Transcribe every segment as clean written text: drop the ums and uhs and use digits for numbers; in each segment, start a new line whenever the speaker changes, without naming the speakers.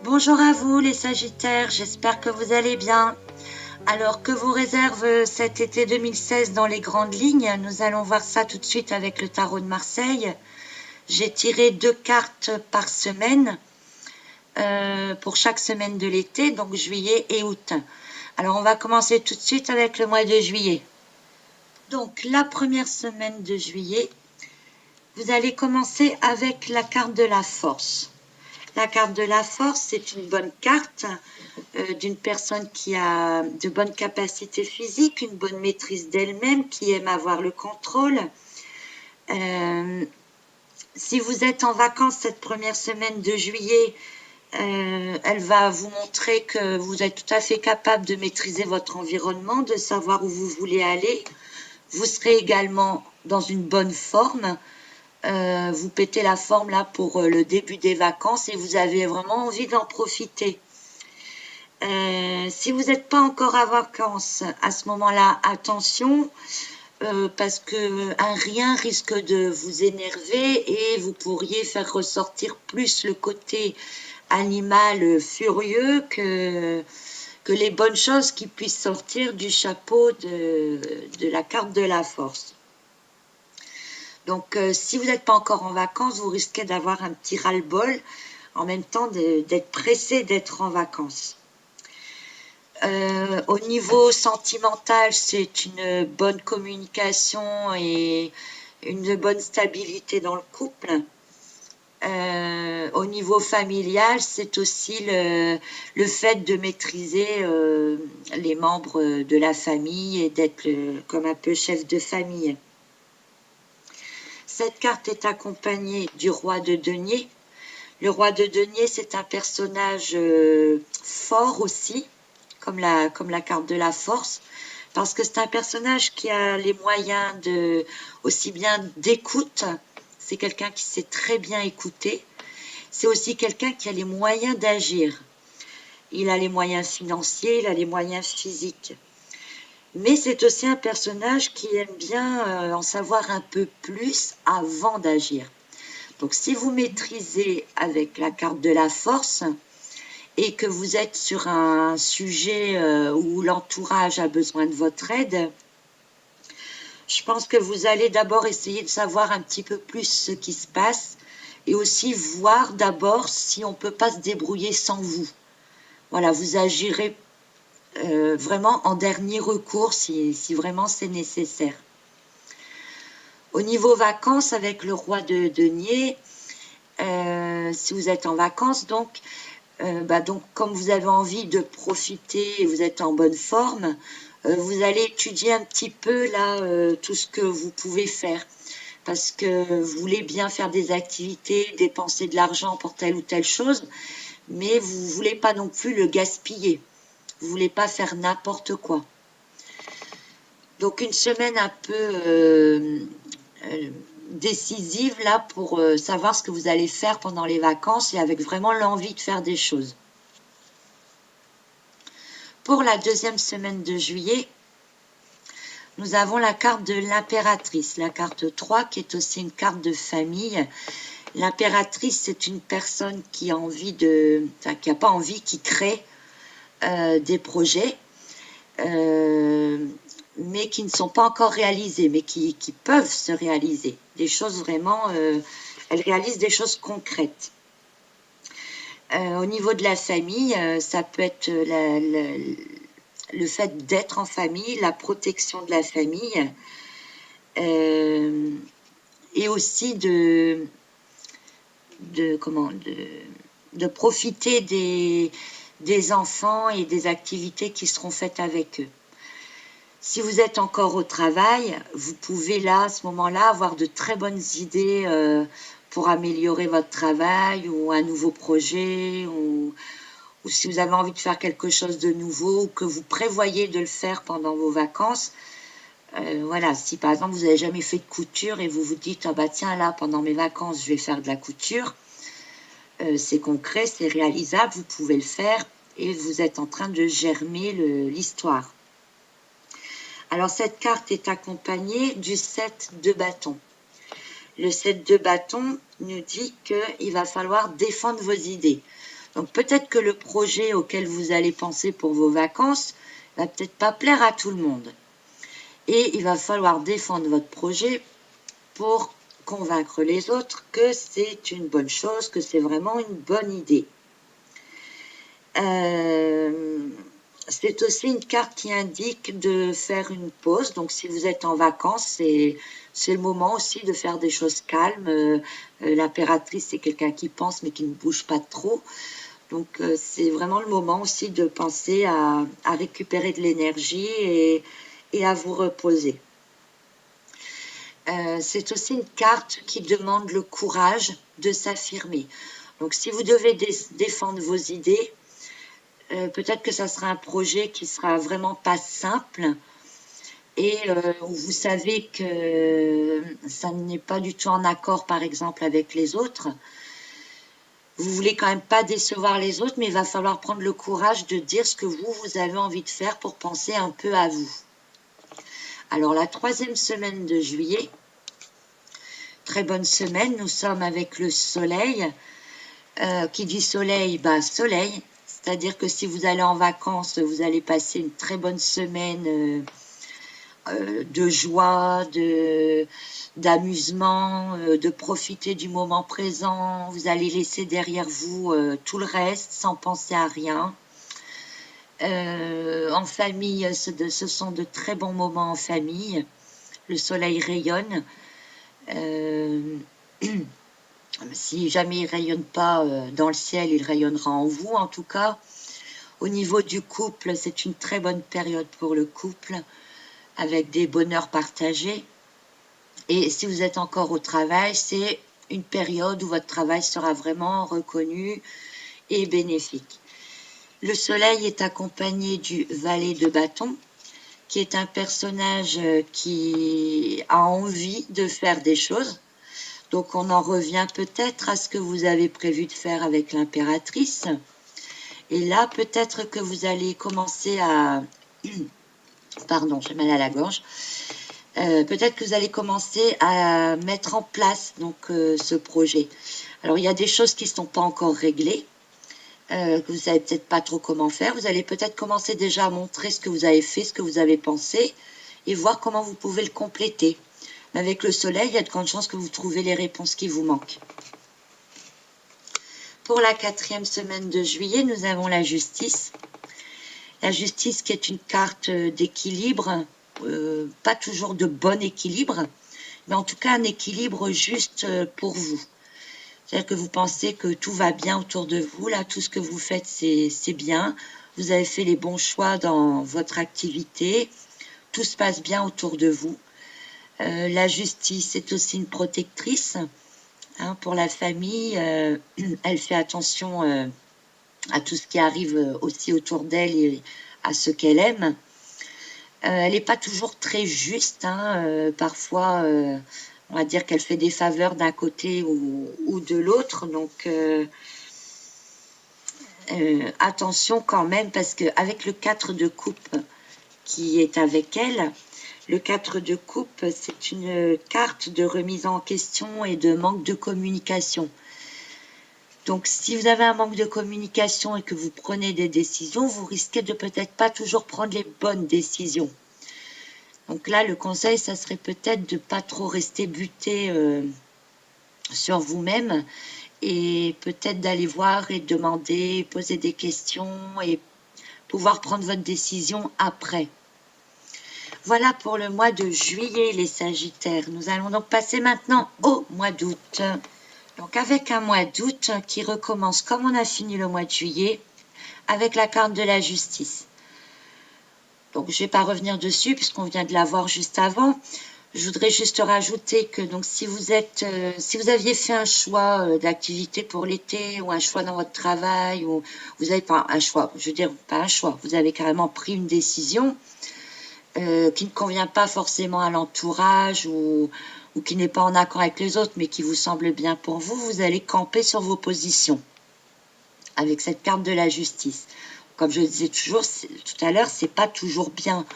Bonjour à vous les Sagittaires, j'espère que vous allez bien. Alors que vous réserve cet été 2016 dans les grandes lignes? Nous allons voir ça tout de suite avec le tarot de Marseille. J'ai tiré 2 cartes par semaine pour chaque semaine de l'été, donc juillet et août. Alors on va commencer tout de suite avec le mois de juillet. Donc la première semaine de juillet, vous allez commencer avec la carte de la force. La carte de la force, c'est une bonne carte d'une personne qui a de bonnes capacités physiques, une bonne maîtrise d'elle-même, qui aime avoir le contrôle. Si vous êtes en vacances cette première semaine de juillet, elle va vous montrer que vous êtes tout à fait capable de maîtriser votre environnement, de savoir où vous voulez aller. Vous serez également dans une bonne forme. Vous pétez la forme là pour le début des vacances et vous avez vraiment envie d'en profiter. Si vous n'êtes pas encore en vacances à ce moment-là, attention, parce que rien risque de vous énerver et vous pourriez faire ressortir plus le côté animal furieux que les bonnes choses qui puissent sortir du chapeau de la carte de la force. Donc, si vous n'êtes pas encore en vacances, vous risquez d'avoir un petit ras-le-bol, en même temps d'être pressé d'être en vacances. Au niveau sentimental, c'est une bonne communication et une bonne stabilité dans le couple. Au niveau familial, c'est aussi le fait de maîtriser les membres de la famille et d'être comme un peu chef de famille. Cette carte est accompagnée du roi de denier. Le roi de denier, c'est un personnage fort aussi, comme la carte de la force, parce que c'est un personnage qui a les moyens aussi bien d'écoute, c'est quelqu'un qui sait très bien écouter, c'est aussi quelqu'un qui a les moyens d'agir. Il a les moyens financiers, il a les moyens physiques. Mais c'est aussi un personnage qui aime bien en savoir un peu plus avant d'agir. Donc si vous maîtrisez avec la carte de la force et que vous êtes sur un sujet où l'entourage a besoin de votre aide, je pense que vous allez d'abord essayer de savoir un petit peu plus ce qui se passe et aussi voir d'abord si on ne peut pas se débrouiller sans vous. Voilà, vous agirez vraiment en dernier recours si vraiment c'est nécessaire. Au niveau vacances, avec le roi de denier, si vous êtes en vacances, donc comme vous avez envie de profiter et vous êtes en bonne forme, vous allez étudier un petit peu là tout ce que vous pouvez faire. Parce que vous voulez bien faire des activités, dépenser de l'argent pour telle ou telle chose, mais vous ne voulez pas non plus le gaspiller. Vous ne voulez pas faire n'importe quoi. Donc une semaine un peu décisive là pour savoir ce que vous allez faire pendant les vacances et avec vraiment l'envie de faire des choses. Pour la deuxième semaine de juillet, nous avons la carte de l'impératrice, la carte 3 qui est aussi une carte de famille. L'impératrice, c'est une personne qui a envie qui n'a pas envie, qui crée des projets, mais qui ne sont pas encore réalisés, mais qui peuvent se réaliser. Des choses vraiment, elle réalise des choses concrètes. Au niveau de la famille, ça peut être le fait d'être en famille, la protection de la famille, et aussi de profiter des enfants et des activités qui seront faites avec eux. Si vous êtes encore au travail, vous pouvez là, à ce moment-là, avoir de très bonnes idées pour améliorer votre travail ou un nouveau projet ou si vous avez envie de faire quelque chose de nouveau ou que vous prévoyez de le faire pendant vos vacances. Voilà, si par exemple vous n'avez jamais fait de couture et vous vous dites « Ah bah tiens là, pendant mes vacances, je vais faire de la couture », c'est concret, c'est réalisable, vous pouvez le faire et vous êtes en train de germer l'histoire. Alors cette carte est accompagnée du 7 de bâton. Le 7 de bâton nous dit qu'il va falloir défendre vos idées. Donc peut-être que le projet auquel vous allez penser pour vos vacances va peut-être pas plaire à tout le monde. Et il va falloir défendre votre projet pour convaincre les autres que c'est une bonne chose, que c'est vraiment une bonne idée. C'est aussi une carte qui indique de faire une pause. Donc si vous êtes en vacances, c'est le moment aussi de faire des choses calmes. L'impératrice, c'est quelqu'un qui pense mais qui ne bouge pas trop. Donc c'est vraiment le moment aussi de penser à récupérer de l'énergie et à vous reposer. C'est aussi une carte qui demande le courage de s'affirmer. Donc si vous devez défendre vos idées, peut-être que ça sera un projet qui sera vraiment pas simple et où vous savez que ça n'est pas du tout en accord par exemple avec les autres. Vous voulez quand même pas décevoir les autres, mais il va falloir prendre le courage de dire ce que vous avez envie de faire pour penser un peu à vous. Alors la 3e semaine de juillet, très bonne semaine, nous sommes avec le soleil. Qui dit soleil, soleil. C'est-à-dire que si vous allez en vacances, vous allez passer une très bonne semaine de joie, d'amusement, de profiter du moment présent. Vous allez laisser derrière vous tout le reste sans penser à rien. En famille, ce sont de très bons moments en famille. Le soleil rayonne. Si jamais il ne rayonne pas dans le ciel, il rayonnera en vous en tout cas. Au niveau du couple, c'est une très bonne période pour le couple, avec des bonheurs partagés. Et si vous êtes encore au travail, c'est une période où votre travail sera vraiment reconnu et bénéfique. Le soleil est accompagné du valet de bâton, qui est un personnage qui a envie de faire des choses. Donc on en revient peut-être à ce que vous avez prévu de faire avec l'impératrice. Et là, peut-être que vous allez commencer à... Pardon, j'ai mal à la gorge. Peut-être que vous allez commencer à mettre en place donc ce projet. Alors, il y a des choses qui ne sont pas encore réglées, que vous ne savez peut-être pas trop comment faire. Vous allez peut-être commencer déjà à montrer ce que vous avez fait, ce que vous avez pensé, et voir comment vous pouvez le compléter. Mais avec le soleil, il y a de grandes chances que vous trouvez les réponses qui vous manquent. Pour la 4e semaine de juillet, nous avons la justice. La justice qui est une carte d'équilibre, pas toujours de bon équilibre, mais en tout cas un équilibre juste pour vous. C'est-à-dire que vous pensez que tout va bien autour de vous, là, tout ce que vous faites, c'est bien. Vous avez fait les bons choix dans votre activité, tout se passe bien autour de vous. La justice est aussi une protectrice. Pour la famille, elle fait attention à tout ce qui arrive aussi autour d'elle et à ce qu'elle aime. Elle n'est pas toujours très juste. Parfois, on va dire qu'elle fait des faveurs d'un côté ou de l'autre. Donc, attention quand même, parce qu'avec le 4 de coupe qui est avec elle, le 4 de coupe, c'est une carte de remise en question et de manque de communication. Donc, si vous avez un manque de communication et que vous prenez des décisions, vous risquez de peut-être pas toujours prendre les bonnes décisions. Donc là, le conseil, ça serait peut-être de pas trop rester buté sur vous-même et peut-être d'aller voir et demander, poser des questions et pouvoir prendre votre décision après. Voilà pour le mois de juillet, les Sagittaires. Nous allons donc passer maintenant au mois d'août. Donc avec un mois d'août qui recommence comme on a fini le mois de juillet, avec la carte de la justice. Donc je ne vais pas revenir dessus puisqu'on vient de la voir juste avant. Je voudrais juste rajouter que donc si vous aviez fait un choix d'activité pour l'été ou un choix dans votre travail, ou vous n'avez pas un choix, je veux dire pas un choix, vous avez carrément pris une décision qui ne convient pas forcément à l'entourage ou qui n'est pas en accord avec les autres, mais qui vous semble bien pour vous, vous allez camper sur vos positions avec cette carte de la justice. Comme je le disais toujours tout à l'heure, c'est pas toujours bien.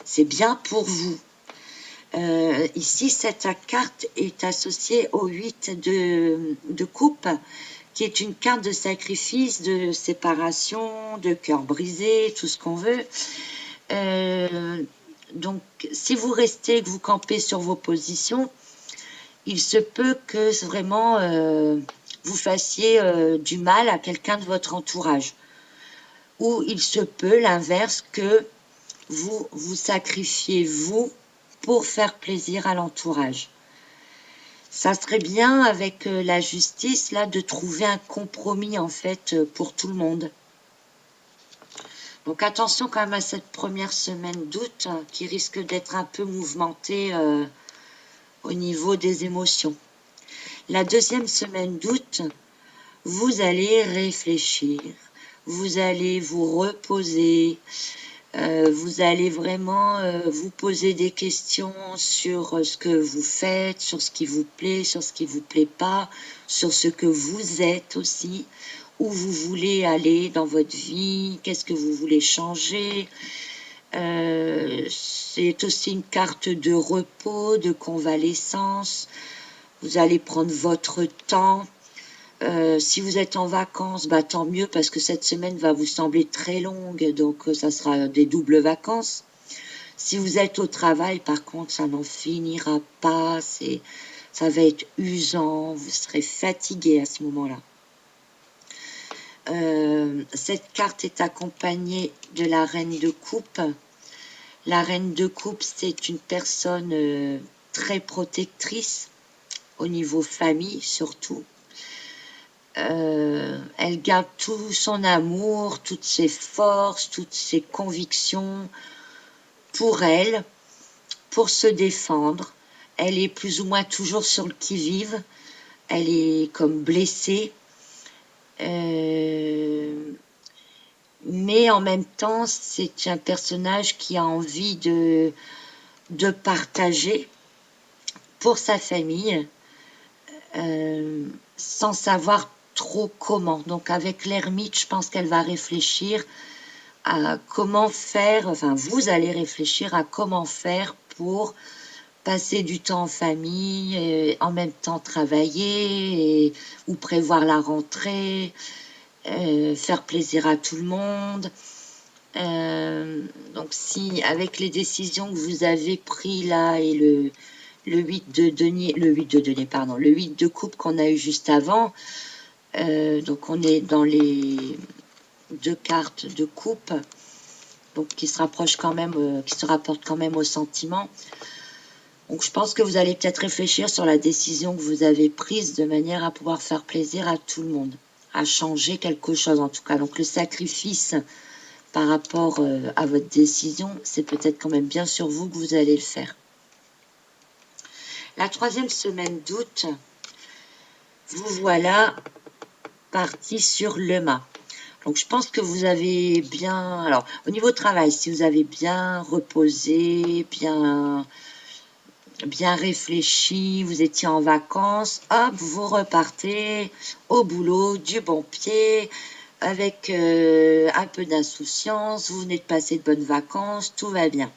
C'est bien pour vous. Ici, cette carte est associée au 8 de coupe, qui est une carte de sacrifice, de séparation, de cœur brisé, tout ce qu'on veut. Donc, si vous restez, que vous campez sur vos positions, il se peut que vraiment vous fassiez du mal à quelqu'un de votre entourage. Ou il se peut, l'inverse, que vous vous sacrifiez, vous, pour faire plaisir à l'entourage. Ça serait bien avec la justice, là, de trouver un compromis, en fait, pour tout le monde. Donc attention quand même à cette première semaine d'août qui risque d'être un peu mouvementée au niveau des émotions. La deuxième semaine d'août, vous allez réfléchir, vous allez vous reposer, vous allez vraiment vous poser des questions sur ce que vous faites, sur ce qui vous plaît, sur ce qui vous plaît pas, sur ce que vous êtes aussi, où vous voulez aller dans votre vie, qu'est-ce que vous voulez changer. C'est aussi une carte de repos, de convalescence. Vous allez prendre votre temps. Si vous êtes en vacances, bah, tant mieux parce que cette semaine va vous sembler très longue, donc ça sera des doubles vacances. Si vous êtes au travail, par contre, ça n'en finira pas, ça va être usant, vous serez fatigué à ce moment-là. Cette carte est accompagnée de la reine de coupe. La reine de coupe, c'est une personne très protectrice, au niveau famille surtout. Elle garde tout son amour, toutes ses forces, toutes ses convictions pour elle, pour se défendre. Elle est plus ou moins toujours sur le qui-vive. Elle est comme blessée. Mais en même temps, c'est un personnage qui a envie de partager pour sa famille, sans savoir trop comment. Donc avec l'ermite, je pense qu'elle va réfléchir à comment faire, enfin vous allez réfléchir à comment faire pour passer du temps en famille, et en même temps travailler, ou prévoir la rentrée, faire plaisir à tout le monde. Donc si avec les décisions que vous avez prises là et le 8 de denier, le 8 de coupe qu'on a eu juste avant, donc on est dans les deux cartes de coupe, donc qui se rapprochent quand même, qui se rapportent quand même au sentiment. Donc je pense que vous allez peut-être réfléchir sur la décision que vous avez prise de manière à pouvoir faire plaisir à tout le monde, à changer quelque chose en tout cas. Donc le sacrifice par rapport à votre décision, c'est peut-être quand même bien sur vous que vous allez le faire. La troisième semaine d'août, vous voilà parti sur le mât. Donc je pense que vous avez bien, alors au niveau travail, si vous avez bien reposé, bien réfléchi, vous étiez en vacances, hop, vous repartez au boulot du bon pied, avec un peu d'insouciance, vous venez de passer de bonnes vacances, tout va bien.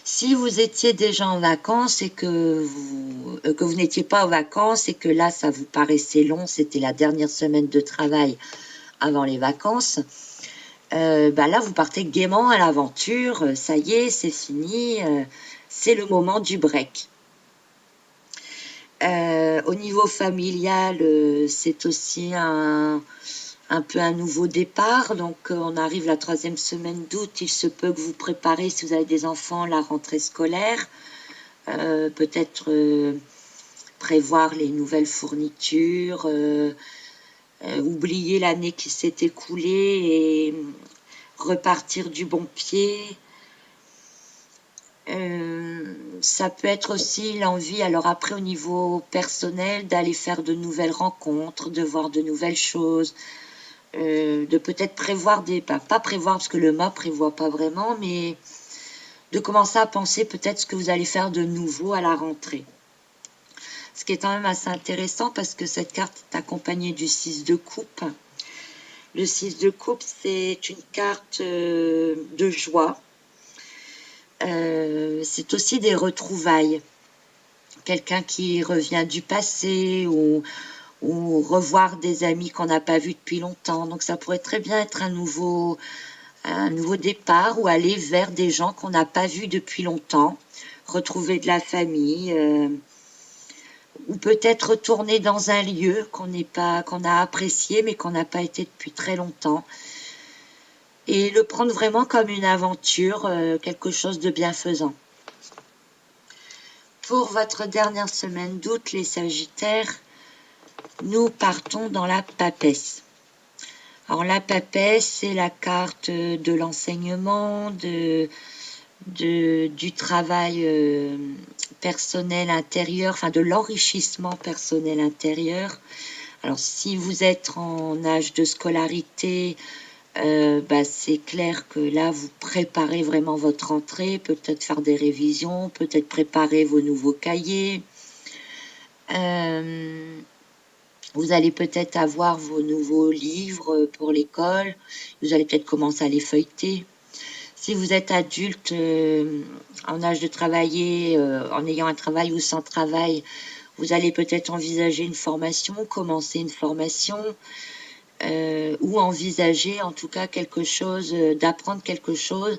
Si vous étiez déjà en vacances et que vous n'étiez pas en vacances et que là, ça vous paraissait long, c'était la dernière semaine de travail avant les vacances, bah là, vous partez gaiement à l'aventure, ça y est, c'est fini, c'est le moment du break. Au niveau familial, c'est aussi un peu un nouveau départ. Donc, on arrive la troisième semaine d'août. Il se peut que vous préparez, si vous avez des enfants, la rentrée scolaire. Peut-être prévoir les nouvelles fournitures, oublier l'année qui s'est écoulée et repartir du bon pied. Ça peut être aussi l'envie, alors après au niveau personnel, d'aller faire de nouvelles rencontres, de voir de nouvelles choses, de peut-être prévoir pas prévoir parce que le mât prévoit pas vraiment, mais de commencer à penser peut-être ce que vous allez faire de nouveau à la rentrée. Ce qui est quand même assez intéressant parce que cette carte est accompagnée du 6 de coupe. Le 6 de coupe, c'est une carte de joie. c'est aussi des retrouvailles. Quelqu'un qui revient du passé ou revoir des amis qu'on n'a pas vus depuis longtemps. Donc ça pourrait très bien être un nouveau départ ou aller vers des gens qu'on n'a pas vus depuis longtemps, retrouver de la famille, ou peut-être retourner dans un lieu qu'on a apprécié mais qu'on n'a pas été depuis très longtemps. Et le prendre vraiment comme une aventure, quelque chose de bienfaisant. Pour votre dernière semaine d'août, les Sagittaires, nous partons dans la papesse. Alors la papesse, c'est la carte de l'enseignement, du travail personnel intérieur, enfin de l'enrichissement personnel intérieur. Alors si vous êtes en âge de scolarité, c'est clair que là vous préparez vraiment votre rentrée, peut-être faire des révisions, peut-être préparer vos nouveaux cahiers. Vous allez peut-être avoir vos nouveaux livres pour l'école, vous allez peut-être commencer à les feuilleter. Si vous êtes adulte en âge de travailler, en ayant un travail ou sans travail, vous allez peut-être envisager une formation, commencer une formation, ou envisager en tout cas quelque chose, d'apprendre quelque chose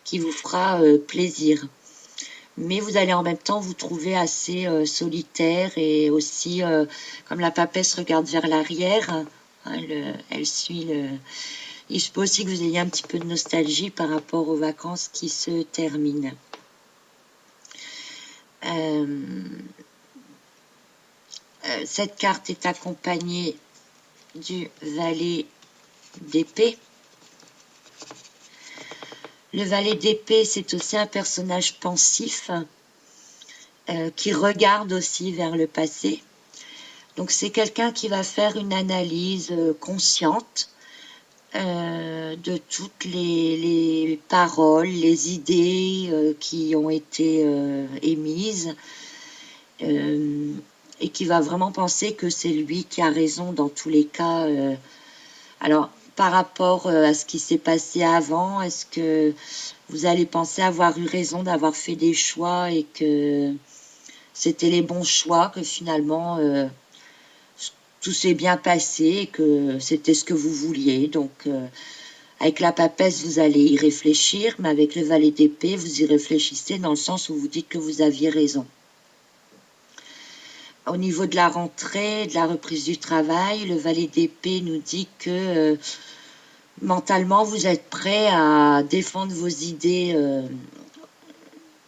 qui vous fera plaisir. Mais vous allez en même temps vous trouver assez solitaire et aussi, comme la papesse regarde vers l'arrière, hein, elle suit le... Il se peut aussi que vous ayez un petit peu de nostalgie par rapport aux vacances qui se terminent. Cette carte est accompagnée du valet d'épée. Le valet d'épée, c'est aussi un personnage pensif qui regarde aussi vers le passé. Donc c'est quelqu'un qui va faire une analyse consciente de toutes les paroles, les idées qui ont été émises, et qui va vraiment penser que c'est lui qui a raison dans tous les cas. Alors, par rapport à ce qui s'est passé avant, est-ce que vous allez penser avoir eu raison d'avoir fait des choix et que c'était les bons choix, que finalement tout s'est bien passé et que c'était ce que vous vouliez. Donc, avec la papesse, vous allez y réfléchir, mais avec le valet d'épée, vous y réfléchissez dans le sens où vous dites que vous aviez raison. Au niveau de la rentrée, de la reprise du travail, le valet d'épée nous dit que mentalement, vous êtes prêt à défendre vos idées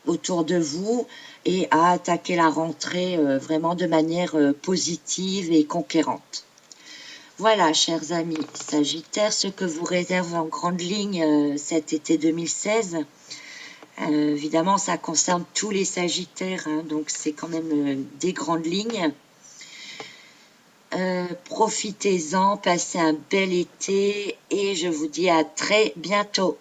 autour de vous et à attaquer la rentrée vraiment de manière positive et conquérante. Voilà, chers amis Sagittaires, ce que vous réserve en grande ligne cet été 2016. Évidemment, ça concerne tous les Sagittaires, hein, donc c'est quand même des grandes lignes. Profitez-en, passez un bel été et je vous dis à très bientôt.